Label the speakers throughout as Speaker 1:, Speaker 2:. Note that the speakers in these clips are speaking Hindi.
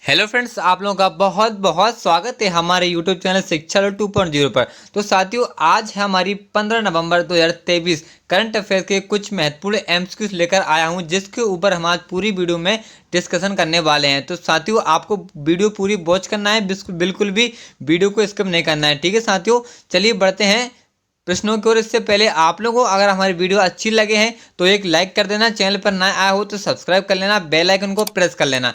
Speaker 1: हेलो फ्रेंड्स, आप लोगों का बहुत बहुत स्वागत है हमारे यूट्यूब चैनल शिक्षा 2.0 पर। तो साथियों, आज है हमारी 15 नवंबर 2023 करंट अफेयर्स के कुछ महत्वपूर्ण एमसीक्यूज लेकर आया हूं, जिसके ऊपर हम आज पूरी वीडियो में डिस्कशन करने वाले हैं। तो साथियों, आपको वीडियो पूरी वॉच करना है, बिल्कुल भी वीडियो को स्किप नहीं करना है। ठीक है साथियों, चलिए बढ़ते हैं प्रश्नों की ओर। इससे पहले आप लोगों को अगर हमारी वीडियो अच्छी लगे हैं तो एक लाइक कर देना, चैनल पर नया आया हो तो सब्सक्राइब कर लेना, बेल आइकन को प्रेस कर लेना।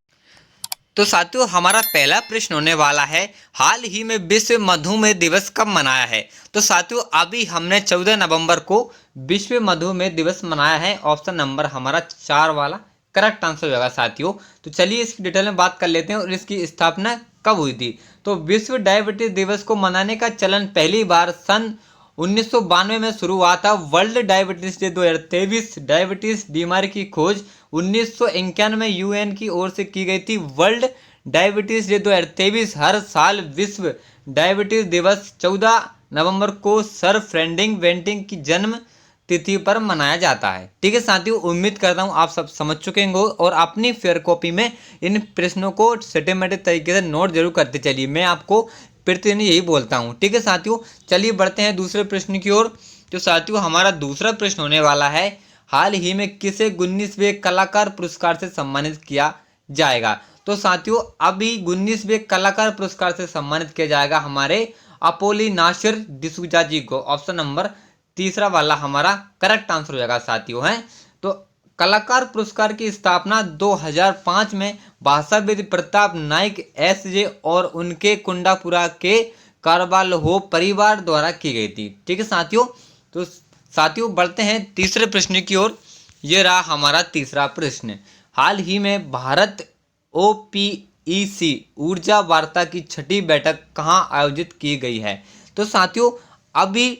Speaker 1: तो साथियों, हमारा पहला प्रश्न होने वाला है, हाल ही में विश्व मधुमेह दिवस कब मनाया है? तो साथियों, अभी हमने 14 नवंबर को विश्व मधुमेह दिवस मनाया है। ऑप्शन नंबर हमारा 4 वाला करेक्ट आंसर होगा साथियों। तो चलिए इसकी डिटेल में बात कर लेते हैं और इसकी स्थापना कब हुई थी। तो विश्व डायबिटीज दिवस को मनाने का चलन पहली बार सन 1992 में शुरू हुआ था। वर्ल्ड डायबिटीज डे 2023 डायबिटीज बीमारी की खोज 1991 यूएन की ओर से की गई थी। वर्ल्ड डायबिटीज डे 2023 हर साल विश्व डायबिटीज दिवस 14 नवंबर को सर फ्रेडरिक बेंटिक की जन्म तिथि पर मनाया जाता है। ठीक है साथियों, उम्मीद करता हूँ आप सब समझ चुके होंगे और अपनी फेयर कॉपी में इन प्रश्नों को सिस्टमेटिक तरीके से नोट जरूर करते चलिए। मैं आपको प्रतिदिन यही बोलता हूँ। ठीक है साथियों, चलिए बढ़ते हैं दूसरे प्रश्न की ओर। तो साथियों, हमारा दूसरा प्रश्न होने वाला है, हाल ही में किसे 19वें कलाकार पुरस्कार से सम्मानित किया जाएगा? तो साथियों, अभी 19वें कलाकार पुरस्कार से सम्मानित किया जाएगा हमारे अपोली नासिर डिसूजा जी को। ऑप्शन नंबर तीसरा वाला हमारा करेक्ट आंसर हो जाएगा साथियों। है तो कलाकार पुरस्कार की स्थापना 2005 में भाषाविद प्रताप नाइक एसजे और उनके कुंडापुरा के कारवाल्हो परिवार द्वारा की गई थी। ठीक है साथियों, तो साथियों बढ़ते हैं तीसरे प्रश्न की ओर। ये रहा हमारा तीसरा प्रश्न, हाल ही में भारत ओपीईसी ऊर्जा वार्ता की छठी बैठक कहाँ आयोजित की गई है? तो साथियों, अभी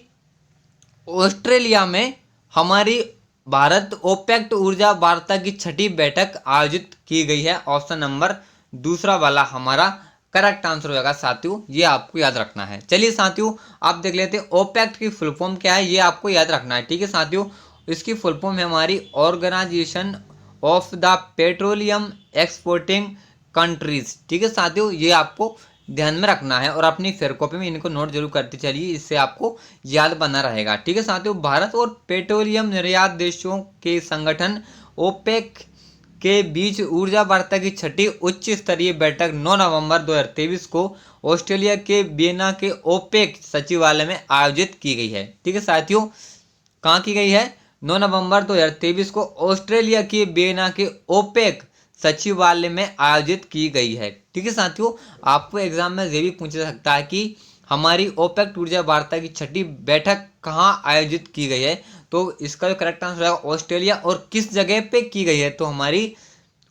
Speaker 1: ऑस्ट्रेलिया में हमारी भारत ओपेक ऊर्जा वार्ता की छठी बैठक आयोजित की गई है। ऑप्शन नंबर दूसरा वाला हमारा करेक्ट आंसर हो जाएगा साथियों, ये आपको याद रखना है। चलिए साथियों, आप देख लेते हैं ओपेक की फुल फॉर्म क्या है, ये आपको याद रखना है। ठीक है साथियों, इसकी फुल फॉर्म है हमारी organization of the petroleum exporting countries. ठीक है साथियों, ये आपको ध्यान में रखना है और अपनी फेयर कॉपी में इनको नोट जरूर करते चलिए, इससे आपको याद बना रहेगा। ठीक है साथियों, भारत और पेट्रोलियम निर्यात देशों के संगठन ओपेक के बीच ऊर्जा वार्ता की छठी उच्च स्तरीय बैठक 9 नवंबर 2023 को ऑस्ट्रेलिया के वियना के ओपेक सचिवालय में आयोजित की गई है। ठीक है साथियों, कहाँ की गई है? 9 नवंबर 2023 को ऑस्ट्रेलिया के वियना के ओपेक सचिवालय में आयोजित की गई है। ठीक है साथियों, आपको एग्जाम में ये भी पूछा जा सकता है कि हमारी ओपेक ऊर्जा वार्ता की छठी बैठक कहाँ आयोजित की गई है? तो इसका जो करेक्ट आंसर है ऑस्ट्रेलिया, और किस जगह पे की गई है? तो हमारी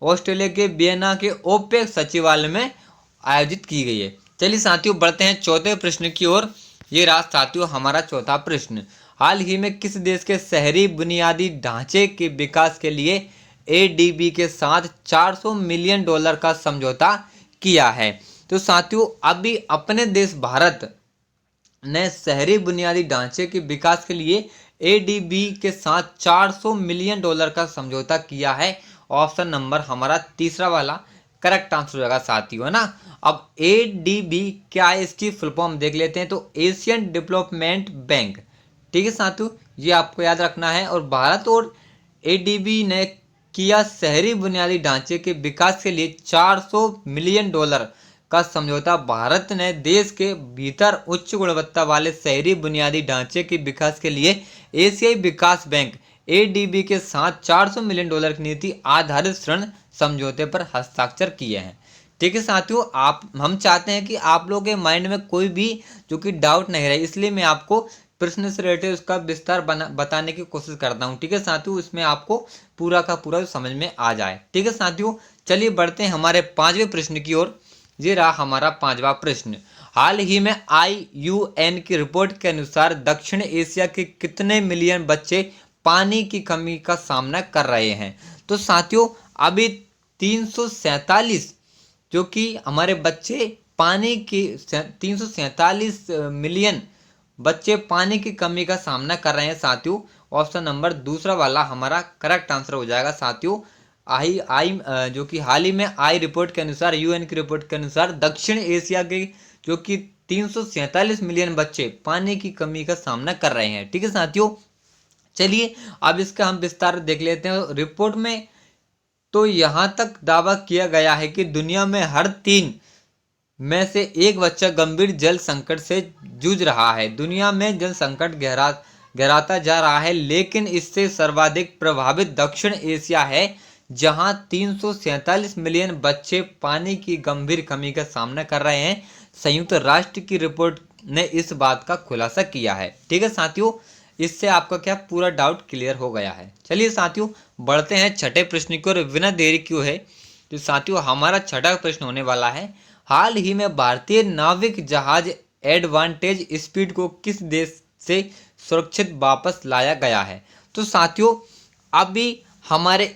Speaker 1: ऑस्ट्रेलिया के वियना के ओपेक सचिवालय में आयोजित की गई है। चलिए साथियों, बढ़ते हैं चौथे प्रश्न की ओर। ये रहा साथियों हमारा चौथा प्रश्न, हाल ही में किस देश के शहरी बुनियादी ढांचे के विकास के लिए एडीबी के साथ $400 मिलियन का समझौता किया है? तो साथियों, अभी अपने देश भारत ने शहरी बुनियादी ढांचे के विकास के लिए एडीबी के साथ $400 मिलियन का समझौता किया है। ऑप्शन नंबर हमारा तीसरा वाला करेक्ट आंसर हो जाएगा साथियों, है ना। अब एडीबी क्या है, इसकी फुल फॉर्म देख लेते हैं। तो एशियन डेवलपमेंट बैंक। ठीक है साथियों, ये आपको याद रखना है। और भारत और एडीबी ने किया शहरी बुनियादी ढांचे के विकास के लिए $400 मिलियन का समझौता। भारत ने देश के भीतर उच्च गुणवत्ता वाले शहरी बुनियादी ढांचे के विकास के लिए एशियाई विकास बैंक एडीबी के साथ $400 मिलियन की नीति आधारित ऋण समझौते पर हस्ताक्षर किए हैं। ठीक है साथियों, हम चाहते हैं कि आप लोगों के माइंड में कोई भी जो कि डाउट नहीं रहे, इसलिए मैं आपको प्रश्न से रिलेटेड उसका विस्तार बताने की कोशिश करता हूँ। ठीक है साथियों, इसमें आपको पूरा का पूरा समझ में आ जाए। ठीक है साथियों, चलिए बढ़ते हैं हमारे पांचवें प्रश्न की ओर। ये रहा हमारा पांचवा प्रश्न, हाल ही में IUN की रिपोर्ट के अनुसार दक्षिण एशिया के कितने मिलियन बच्चे पानी की कमी का सामना कर रहे हैं? तो साथियों, अभी 347 जो कि हमारे बच्चे पानी की 347 मिलियन बच्चे पानी की कमी का सामना कर रहे हैं साथियों। ऑप्शन नंबर दूसरा वाला हमारा करेक्ट आंसर हो जाएगा साथियों। जो कि हाल ही में आई रिपोर्ट के अनुसार, यूएन की रिपोर्ट के अनुसार दक्षिण एशिया के जो कि 347 मिलियन बच्चे पानी की कमी का सामना कर रहे हैं। ठीक है साथियों, चलिए अब इसका हम विस्तार देख लेते हैं। रिपोर्ट में तो यहाँ तक दावा किया गया है कि दुनिया में हर 3 में से एक बच्चा गंभीर जल संकट से जूझ रहा है। दुनिया में जल संकट गहराता जा रहा है, लेकिन इससे सर्वाधिक प्रभावित दक्षिण एशिया है, जहां 347 मिलियन बच्चे पानी की गंभीर कमी का सामना कर रहे हैं। संयुक्त राष्ट्र की रिपोर्ट ने इस बात का खुलासा किया है। ठीक है साथियों, इससे आपका क्या पूरा डाउट क्लियर हो गया है। चलिए साथियों बढ़ते हैं छठे प्रश्न की ओर, बिना देरी क्यों है। तो साथियों हमारा छठा प्रश्न होने वाला है, हाल ही में भारतीय नाविक जहाज एडवांटेज स्पीड को किस देश से सुरक्षित वापस लाया गया है। तो साथियों अभी हमारे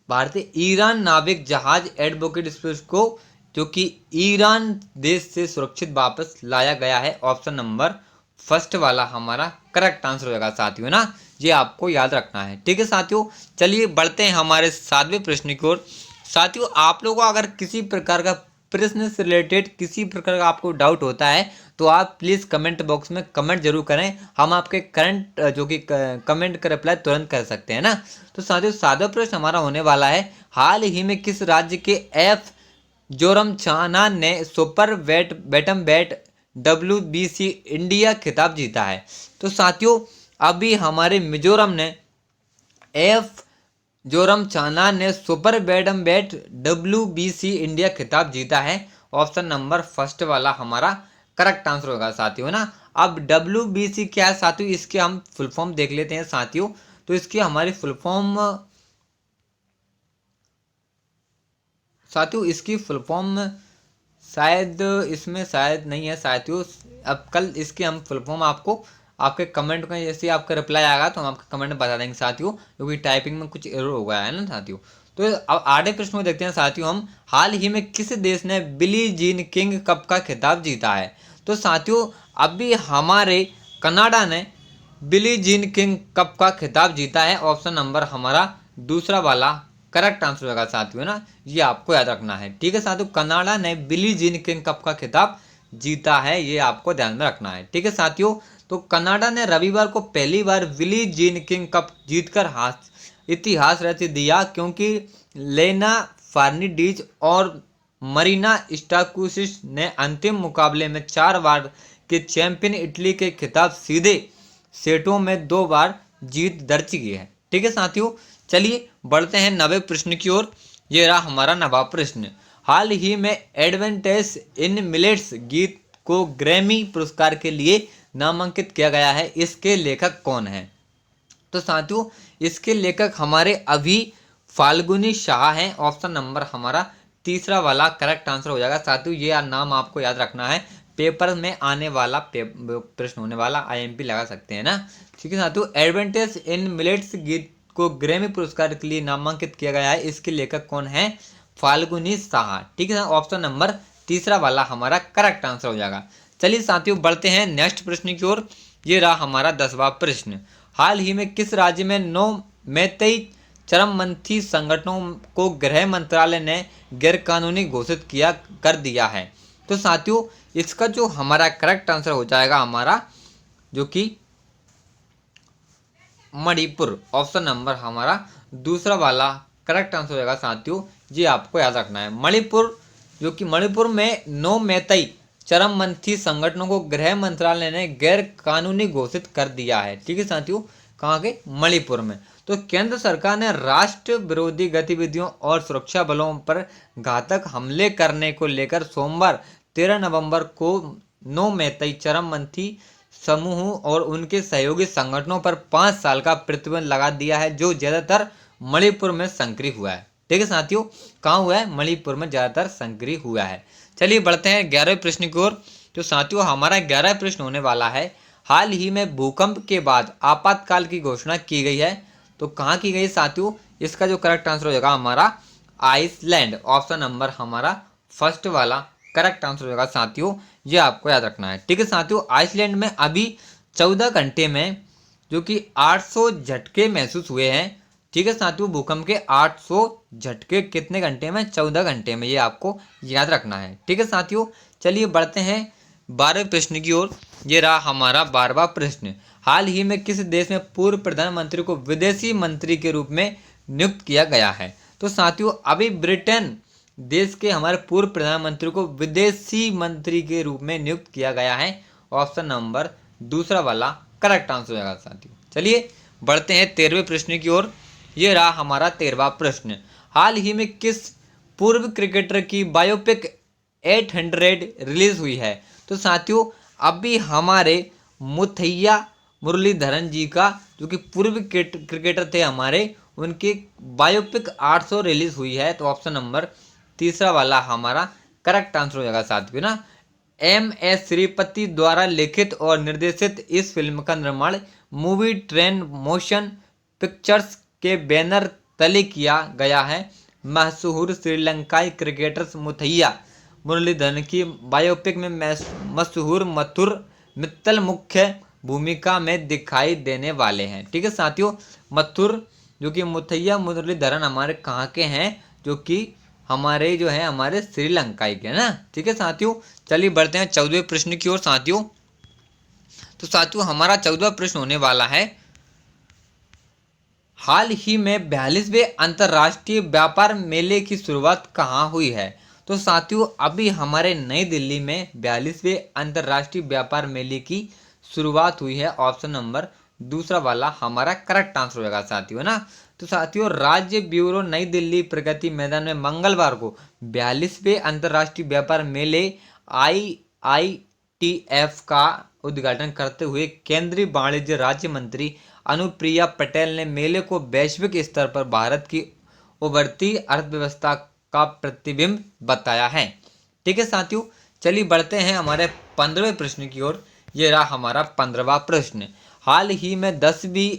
Speaker 1: भारतीय ईरान नाविक जहाज एडवोकेट स्पीड को जो कि ईरान देश से सुरक्षित वापस लाया गया है। ऑप्शन नंबर फर्स्ट वाला हमारा करेक्ट आंसर होगा साथियों ना, ये आपको याद रखना है। ठीक है साथियों, चलिए बढ़ते हैं हमारे 7वें प्रश्न की ओर। साथियों आप लोगों को अगर किसी प्रकार का प्रश्न से रिलेटेड किसी प्रकार का आपको डाउट होता है तो आप प्लीज़ कमेंट बॉक्स में कमेंट जरूर करें, हम आपके करंट जो कि कमेंट का रिप्लाई तुरंत कर सकते हैं ना। तो साथियों 7वां प्रश्न हमारा होने वाला है, हाल ही में किस राज्य के एफ जोरमथांगा ने सुपर बैटम WBC इंडिया खिताब जीता है। तो साथियों अभी हमारे मिजोरम ने एफ जोरमथांगा ने सुपर बैट WBC इंडिया खिताब जीता है। ऑप्शन नंबर फर्स्ट वाला हमारा करेक्ट आंसर होगा साथियों ना। अब WBC क्या है साथियों, इसके हम फुल फॉर्म देख लेते हैं साथियों। तो इसकी हमारी फुल फॉर्म साथियों, इसकी फुल फॉर्म शायद इसमें शायद नहीं है साथियों। अब कल इसके हम फुल फॉर्म आपको आपके कमेंट में जैसे आपका रिप्लाई आएगा तो हम आपके कमेंट में बता देंगे साथियों, क्योंकि टाइपिंग में कुछ एरर हो गया है ना साथियों। तो अब 8वें प्रश्न में देखते हैं साथियों हम, हाल ही में किस देश ने बिली जीन किंग कप का खिताब जीता है। तो साथियों अभी हमारे कनाडा ने बिली जीन किंग कप का खिताब जीता है। ऑप्शन नंबर हमारा दूसरा वाला करेक्ट आंसर होगा साथियों ना, ये आपको याद रखना है। ठीक है साथियों, कनाडा ने बिली जीन किंग कप का खिताब जीता है, ये आपको ध्यान में रखना है। ठीक है साथियों, तो कनाडा ने रविवार को पहली बार बिली जीन किंग कप जीतकर इतिहास रच दिया, क्योंकि लेना फार्निडीज और मरीना स्टाकुसिस ने अंतिम मुकाबले में 4 बार के चैंपियन इटली के खिताब सीधे सेटों में 2 बार जीत दर्ज की है। ठीक है साथियों, चलिए बढ़ते हैं 9वें प्रश्न की ओर। ये रहा हमारा 9वां प्रश्न, हाल ही में एडवेंटेज इन मिलेट्स गीत को ग्रैमी पुरस्कार के लिए नामांकित किया गया है, इसके लेखक कौन हैं। तो साथियों इसके लेखक हमारे अभी फाल्गुनी शाह हैं। ऑप्शन नंबर हमारा तीसरा वाला करेक्ट आंसर हो जाएगा साथियों, ये नाम आपको याद रखना है, पेपर में आने वाला प्रश्न होने वाला, IMP लगा सकते हैं ना। ठीक है साथियों, एडवेंटेज इन मिलेट्स गीत को ग्रैमी पुरस्कार के लिए नामांकित किया गया है, इसके लेखक कौन है, फाल्गुनी शाह। ठीक है, ऑप्शन नंबर तीसरा वाला हमारा करेक्ट आंसर हो जाएगा। चलिए साथियों बढ़ते हैं नेक्स्ट प्रश्न की ओर। ये रहा हमारा 10वां प्रश्न, हाल ही में किस राज्य में 9 मैतेई चरमपंथी संगठनों को गृह मंत्रालय ने गैरकानूनी घोषित कर दिया है। तो साथियों इसका जो हमारा करेक्ट आंसर हो जाएगा हमारा जो कि मणिपुर। ऑप्शन नंबर हमारा दूसरा वाला करेक्ट आंसर होगा साथियों, ये आपको याद रखना है। मणिपुर जो कि मणिपुर में 9 मैतेई चरमपंथी संगठनों को गृह मंत्रालय ने गैर कानूनी घोषित कर दिया है। ठीक है साथियों, कहाँ के, मणिपुर में। तो केंद्र सरकार ने राष्ट्र विरोधी गतिविधियों और सुरक्षा बलों पर घातक हमले करने को लेकर सोमवार 13 नवंबर को 9 मैतेई चरमपंथी समूहों और उनके सहयोगी संगठनों पर 5 साल का प्रतिबंध लगा दिया है, जो ज्यादातर मणिपुर में सक्रिय हुआ है। ठीक है साथियों, कहाँ हुआ है, मणिपुर में ज्यादातर सक्रिय हुआ है। चलिए बढ़ते हैं 11वें प्रश्न की ओर। तो साथियों हमारा 11वां प्रश्न होने वाला है, हाल ही में भूकंप के बाद आपातकाल की घोषणा की गई है। तो कहाँ की गई साथियों, इसका जो करेक्ट आंसर हो जाएगा हमारा आइसलैंड। ऑप्शन नंबर हमारा फर्स्ट वाला करेक्ट आंसर होगा साथियों, ये आपको याद रखना है। ठीक है साथियों, आइसलैंड में अभी 14 घंटे में जो कि 800 झटके महसूस हुए हैं। ठीक है साथियों, भूकंप के 800 झटके कितने घंटे में? 14 घंटे में, ये आपको याद रखना है। ठीक है साथियों, चलिए बढ़ते हैं 12वें प्रश्न की ओर। ये रहा हमारा 12वां प्रश्न। हाल ही में किस देश में पूर्व प्रधानमंत्री को विदेशी मंत्री के रूप में नियुक्त किया गया है? तो साथियों अभी ब्रिटेन देश के हमारे पूर्व प्रधानमंत्री को विदेशी मंत्री के रूप में नियुक्त किया गया है। ऑप्शन नंबर दूसरा वाला करेक्ट आंसर हो जाएगा साथियों। चलिए बढ़ते हैं 13वें प्रश्न की ओर। ये रहा हमारा 13वां प्रश्न। हाल ही में किस पूर्व क्रिकेटर की बायोपिक 800 रिलीज हुई है? तो साथियों अभी हमारे मुथैया मुरलीधरन जी का, जो कि पूर्व क्रिकेटर थे हमारे, उनकी बायोपिक 800 रिलीज हुई है। तो ऑप्शन नंबर तीसरा वाला हमारा करेक्ट आंसर हो जाएगा साथियों ना। MS श्रीपति द्वारा लिखित और निर्देशित इस फिल्म का निर्माण मूवी ट्रेन मोशन पिक्चर्स के बैनर तले किया गया है। मशहूर श्रीलंकाई क्रिकेटर मुथैया मुरलीधरन की बायोपिक में मशहूर मथुर मित्तल मुख्य भूमिका में दिखाई देने वाले हैं। ठीक है साथियों, मथुर जो कि मुथैया मुरलीधरन हमारे कहाँ के हैं? जो कि हमारे जो है हमारे श्रीलंकाई के ना। ठीक है साथियों, चलिए बढ़ते हैं 14वें प्रश्न की ओर साथियों। तो साथियों हमारा 14वां प्रश्न होने वाला है, हाल ही में 42वें अंतर्राष्ट्रीय व्यापार मेले की शुरुआत कहाँ हुई है? तो साथियों अभी हमारे नई दिल्ली में 42वें अंतर्राष्ट्रीय व्यापार मेले की शुरुआत हुई है। ऑप्शन नंबर दूसरा वाला हमारा करेक्ट आंसर हो जाएगा साथियों ना। तो साथियों राज्य ब्यूरो नई दिल्ली प्रगति मैदान में मंगलवार को 42वें अंतर्राष्ट्रीय व्यापार मेले IITF का उद्घाटन करते हुए केंद्रीय वाणिज्य राज्य मंत्री अनुप्रिया पटेल ने मेले को वैश्विक स्तर पर भारत की उभरती अर्थव्यवस्था का प्रतिबिंब बताया है। ठीक है साथियों, चलिए बढ़ते हैं हमारे 15वें प्रश्न की ओर। ये रहा हमारा 15वां प्रश्न। हाल ही में 10वीं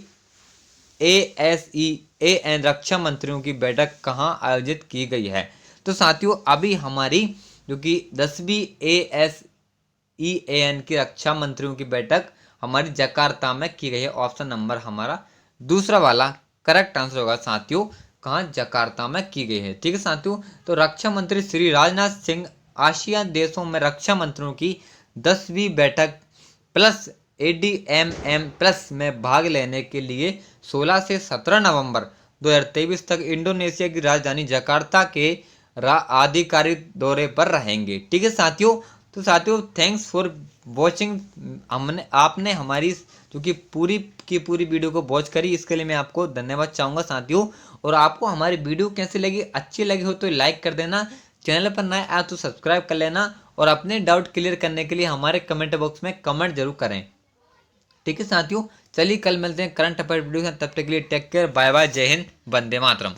Speaker 1: ASEAN रक्षा मंत्रियों की बैठक कहाँ आयोजित की गई है? तो साथियों अभी हमारी जो कि 10वीं ASEAN की रक्षा मंत्रियों की बैठक हमारी जकार्ता में की गई है। ऑप्शन नंबर हमारा दूसरा वाला करेक्ट आंसर होगा साथियों, कहाँ? जकार्ता में की गई है। ठीक है साथियों, तो रक्षा मंत्री श्री राजनाथ सिंह आसियान देशों में रक्षा मंत्रियों की 10वीं बैठक प्लस ADMM प्लस में भाग लेने के लिए 16 से 17 नवंबर 2023 तक इंडोनेशिया की राजधानी जकार्ता के आधिकारिक दौरे पर रहेंगे। ठीक है साथियों, तो साथियों थैंक्स फॉर वॉचिंग। आपने हमारी जो कि पूरी की पूरी वीडियो को वॉच करी, इसके लिए मैं आपको धन्यवाद चाहूँगा साथियों। और आपको हमारी वीडियो कैसी लगी, अच्छी लगी हो तो लाइक कर देना, चैनल पर नए आए तो सब्सक्राइब कर लेना, और अपने डाउट क्लियर करने के लिए हमारे कमेंट बॉक्स में कमेंट जरूर करें। ठीक है साथियों, चलिए कल मिलते हैं करंट अफेयर वीडियो के साथ। तब तक के लिए टेक केयर, बाय बाय, जय हिंद, वंदे मातरम।